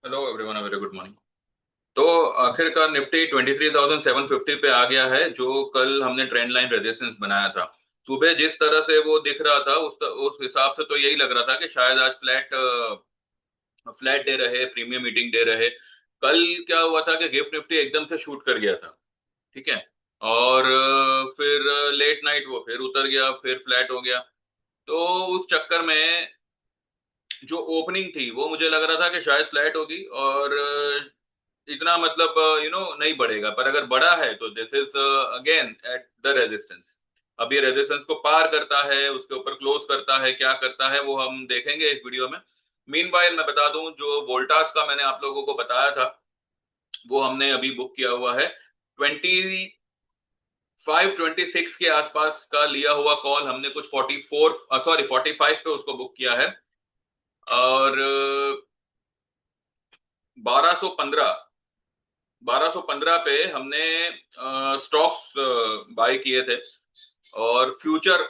Hello everyone, very good morning. तो आखिरकार Nifty 23,750 पे आ गया है, जो कल हमने ट्रेंड लाइन रेजिस्टेंस बनाया था। सुबह जिस तरह से वो दिख रहा था उस हिसाब से तो यही लग रहा था कि शायद आज फ्लैट फ्लैट डे रहे, प्रीमियम मीटिंग डे रहे। कल क्या हुआ था कि गिफ्ट निफ्टी एकदम से शूट कर गया था। ठीक है। और फिर लेट नाइट वो फिर उतर गया, फिर फ्लैट हो गया। तो उस चक्कर में जो ओपनिंग थी वो मुझे लग रहा था कि शायद फ्लैट होगी और इतना मतलब नहीं बढ़ेगा, पर अगर बढ़ा है तो this is again at the resistance. अब ये रेजिस्टेंस को पार करता है, उसके ऊपर क्लोज करता है, क्या करता है वो हम देखेंगे इस वीडियो में। मीनवाइल मैं बता दूं, जो वोल्टास का मैंने आप लोगों को बताया था वो हमने अभी बुक किया हुआ है। 2526 के आसपास का लिया हुआ कॉल हमने कुछ 44 सॉरी 45 पे उसको बुक किया है। और 1215 1215 पे हमने स्टॉक्स बाय किए थे और फ्यूचर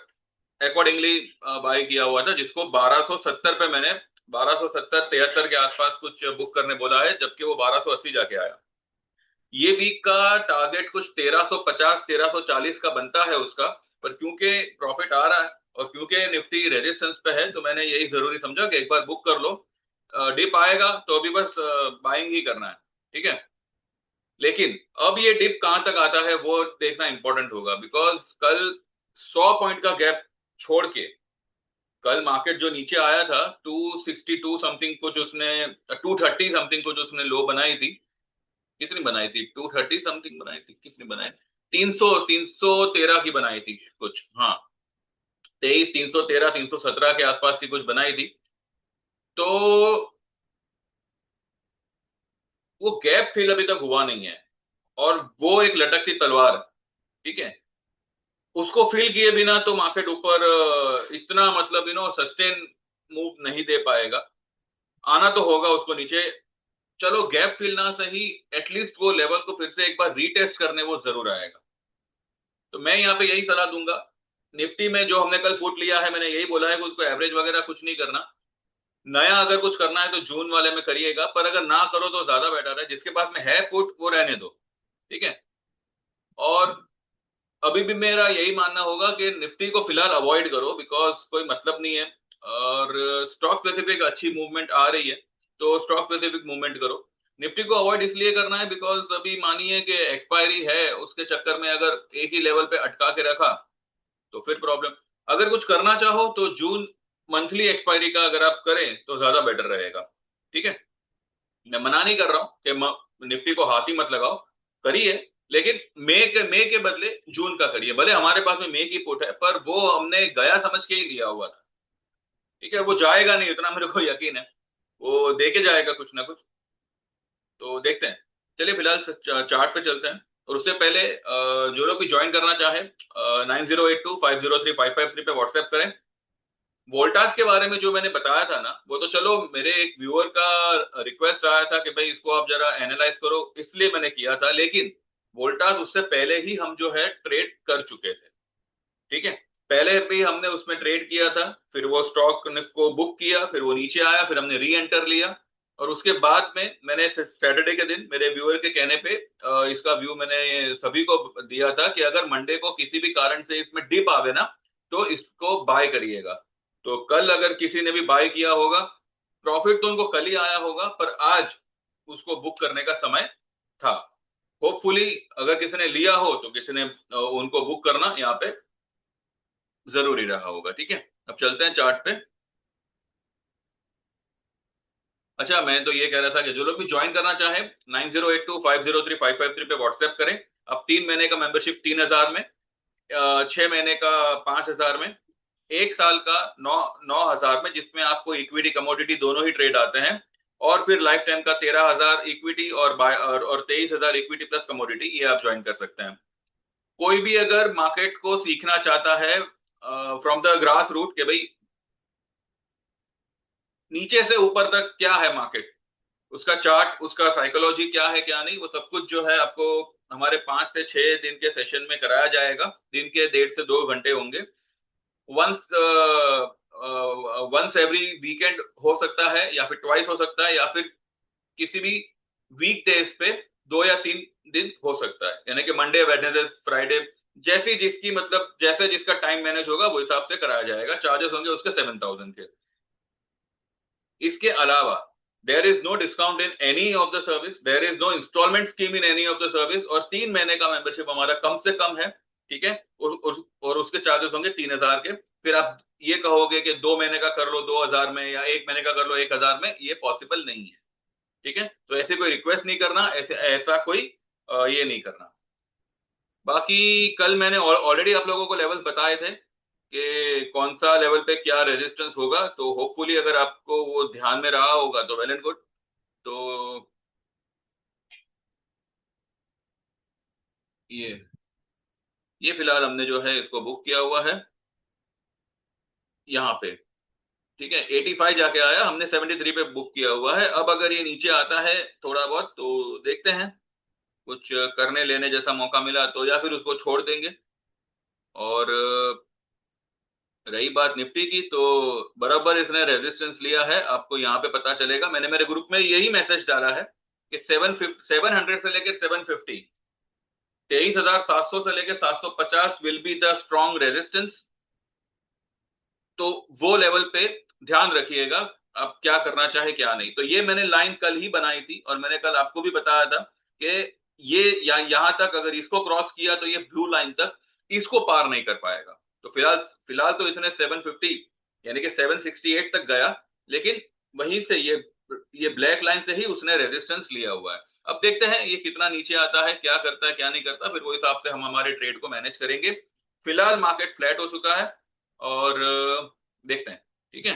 अकॉर्डिंगली बाय किया हुआ था, जिसको 1270 पे मैंने 1270 73 के आसपास कुछ बुक करने बोला है, जबकि वो 1280 जाके आया। ये वीक का टारगेट कुछ 1350 1340 का बनता है उसका। पर क्योंकि प्रॉफिट आ रहा है और क्योंकि निफ्टी रेजिस्टेंस पे है, तो मैंने यही जरूरी समझा कि एक बार बुक कर लो। डिप आएगा तो अभी बस बाइंग ही करना है। ठीक है। लेकिन अब ये डिप कहां तक आता है वो देखना इंपॉर्टेंट होगा, बिकॉज कल 100 पॉइंट का गैप छोड़ के कल मार्केट जो नीचे आया था 262 समथिंग कुछ उसने 230 समथिंग कुछ उसने लो बनाई थी। कितनी बनाई थी? 230 समथिंग बनाई थी, कितनी बनाई? 313 की बनाई थी कुछ, हाँ। 23 313 317 के आसपास की कुछ बनाई थी। तो वो गैप फिल अभी तक हुआ नहीं है और वो एक लटकती तलवार है। ठीक है। उसको फिल किए बिना तो मार्केट ऊपर इतना मतलब सस्टेन मूव नहीं दे पाएगा। आना तो होगा उसको नीचे। चलो गैप फिल ना सही, एटलीस्ट वो लेवल को फिर से एक बार रीटेस्ट करने वो जरूर आएगा। तो मैं यहाँ पे यही सलाह दूंगा। निफ्टी में जो हमने कल पुट लिया है, मैंने यही बोला है कि उसको एवरेज वगैरह कुछ नहीं करना। नया अगर कुछ करना है तो जून वाले में करिएगा, पर अगर ना करो तो ज्यादा बेटर है। जिसके पास में है पुट वो रहने दो। ठीक है। और अभी भी मेरा यही मानना होगा कि निफ्टी को फिलहाल अवॉइड करो, बिकॉज कोई मतलब नहीं है। और स्टॉक स्पेसिफिक अच्छी मूवमेंट आ रही है, तो स्टॉक स्पेसिफिक मूवमेंट करो। निफ्टी को अवॉइड इसलिए करना है बिकॉज अभी मानिए कि एक्सपायरी है, उसके चक्कर में अगर एक ही लेवल पे अटका के रखा तो फिर प्रॉब्लम। अगर कुछ करना चाहो तो जून मंथली एक्सपायरी का अगर आप करें तो ज्यादा बेटर रहेगा। ठीक है। मैं मना नहीं कर रहा हूं कि निफ्टी को हाथ ही मत लगाओ, करिए। लेकिन मई के बदले जून का करिए। भले हमारे पास में मई की पुट है, पर वो हमने गया समझ के ही लिया हुआ था। ठीक है। वो जाएगा नहीं, उतना मेरे को यकीन है। वो देके जाएगा कुछ ना कुछ। तो देखते हैं। चलिए फिलहाल चार्ट पे चलते हैं। और उससे पहले जो लोग भी ज्वाइन करना चाहे 9082503553 पे व्हाट्सएप करें। वोल्टास के बारे में जो मैंने बताया था ना, वो तो चलो मेरे एक व्यूअर का रिक्वेस्ट आया था कि भाई इसको आप जरा एनालाइज करो, इसलिए मैंने किया था। लेकिन वोल्टास उससे पहले ही हम जो है ट्रेड कर चुके थे। ठीक है। पहले भी हमने उसमें ट्रेड किया था, फिर वो स्टॉक को बुक किया, फिर वो नीचे आया, फिर हमने री एंटर लिया। और उसके बाद में मैंने सैटरडे के दिन मेरे व्यूअर के कहने पे इसका व्यू मैंने सभी को दिया था कि अगर मंडे को किसी भी कारण से इसमें डिप आवे ना, तो इसको बाय करिएगा। तो कल अगर किसी ने भी बाय किया होगा, प्रॉफिट तो उनको कल ही आया होगा, पर आज उसको बुक करने का समय था। होपफुली अगर किसी ने लिया हो तो किसी ने उनको बुक करना यहाँ पे जरूरी रहा होगा। ठीक है। अब चलते हैं चार्ट पे। अच्छा, मैं तो ये कह रहा था कि जो लोग भी ज्वाइन करना चाहे 9082503553 पे व्हाट्सएप करें। अब 3 महीने का मेंबरशिप 3000 में, 6 महीने का 5000 में, 1 साल का 9 9000 में, जिसमें आपको इक्विटी कमोडिटी दोनों ही ट्रेड आते हैं। और फिर लाइफ टाइम का 13,000 इक्विटी और 23,000 इक्विटी प्लस कमोडिटी, ये आप ज्वाइन कर सकते हैं। कोई भी अगर मार्केट को सीखना चाहता है फ्रॉम द ग्रास रूट कि भाई नीचे से ऊपर तक क्या है मार्केट, उसका चार्ट, उसका साइकोलॉजी क्या है क्या नहीं, वो सब कुछ जो है आपको हमारे 5 से 6 दिन के सेशन में कराया जाएगा। दिन के 1.5 से 2 घंटे होंगे। वंस वंस एवरी वीकेंड हो सकता है, या फिर ट्वाइस हो सकता है, या फिर किसी भी वीक डेज पे 2 या 3 दिन हो सकता है, यानी कि मंडे, वेडनेसडे, फ्राइडे, जैसी जिसकी मतलब जैसे जिसका टाइम मैनेज होगा वो हिसाब से कराया जाएगा। चार्जेस होंगे उसके 7,000 के। इसके अलावा there is no discount in any of the service, there is no installment scheme in any of the service, और 3 महीने का मेंबरशिप हमारा कम से कम है, ठीक है। और उसके चार्जेस होंगे 3,000 के। फिर आप ये कहोगे कि 2 महीने का कर लो 2,000 में, या 1 महीने का कर लो 1,000 में, ये पॉसिबल नहीं है, ठीक है। तो ऐसे कोई रिक्वेस्ट नहीं करना, ऐसे ऐसा कोई ये नहीं करना। बाकी कल मैंने ऑलरेडी आप लोगों को लेवल बताए थे कि कौन सा लेवल पे क्या रेजिस्टेंस होगा, तो होपफुली अगर आपको वो ध्यान में रहा होगा तो वेल एंड गुड। तो ये फिलहाल हमने जो है इसको बुक किया हुआ है यहाँ पे, ठीक है। 85 जाके आया, हमने 73 पे बुक किया हुआ है। अब अगर ये नीचे आता है थोड़ा बहुत तो देखते हैं, कुछ करने लेने जैसा मौका मिला तो, या फिर उसको छोड़ देंगे। और रही बात निफ्टी की, तो बराबर इसने रेजिस्टेंस लिया है, आपको यहाँ पे पता चलेगा। मैंने मेरे ग्रुप में यही मैसेज डाला है कि 700 से लेकर 750, 23,700 से लेकर 750 will be the strong resistance. तो वो लेवल पे ध्यान रखिएगा, आप क्या करना चाहे क्या नहीं। तो ये मैंने लाइन कल ही बनाई थी, और मैंने कल आपको भी बताया था कि ये यहां तक अगर इसको क्रॉस किया तो ये ब्लू लाइन तक इसको पार नहीं कर पाएगा। तो फिलहाल फिलहाल तो इतने 750 यानी कि 768 तक गया, लेकिन वहीं से ये ब्लैक लाइन से ही उसने रेजिस्टेंस लिया हुआ है। अब देखते हैं ये कितना नीचे आता है, क्या करता है क्या नहीं करता, फिर वो हिसाब से हम हमारे ट्रेड को मैनेज करेंगे। फिलहाल मार्केट फ्लैट हो चुका है, और देखते हैं, ठीक है।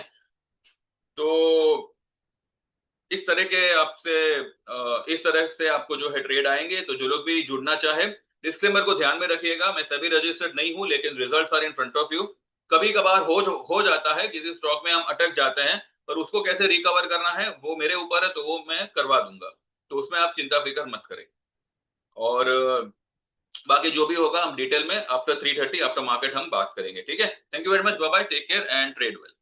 तो इस तरह के आपसे इस तरह से आपको जो है ट्रेड आएंगे। तो जो लोग भी जुड़ना चाहे, डिस्क्लेमर को ध्यान में रखिएगा, मैं सभी रजिस्टर्ड नहीं हूं, लेकिन results are in front of you. कभी कभार हो जाता है किसी स्टॉक में हम अटक जाते हैं, पर उसको कैसे रिकवर करना है वो मेरे ऊपर है, तो वो मैं करवा दूंगा। तो उसमें आप चिंता फिक्र मत करें। और बाकी जो भी होगा हम डिटेल में आफ्टर 3:30 आफ्टर मार्केट हम बात करेंगे, ठीक है। Thank you very much, bye bye, take care and trade well.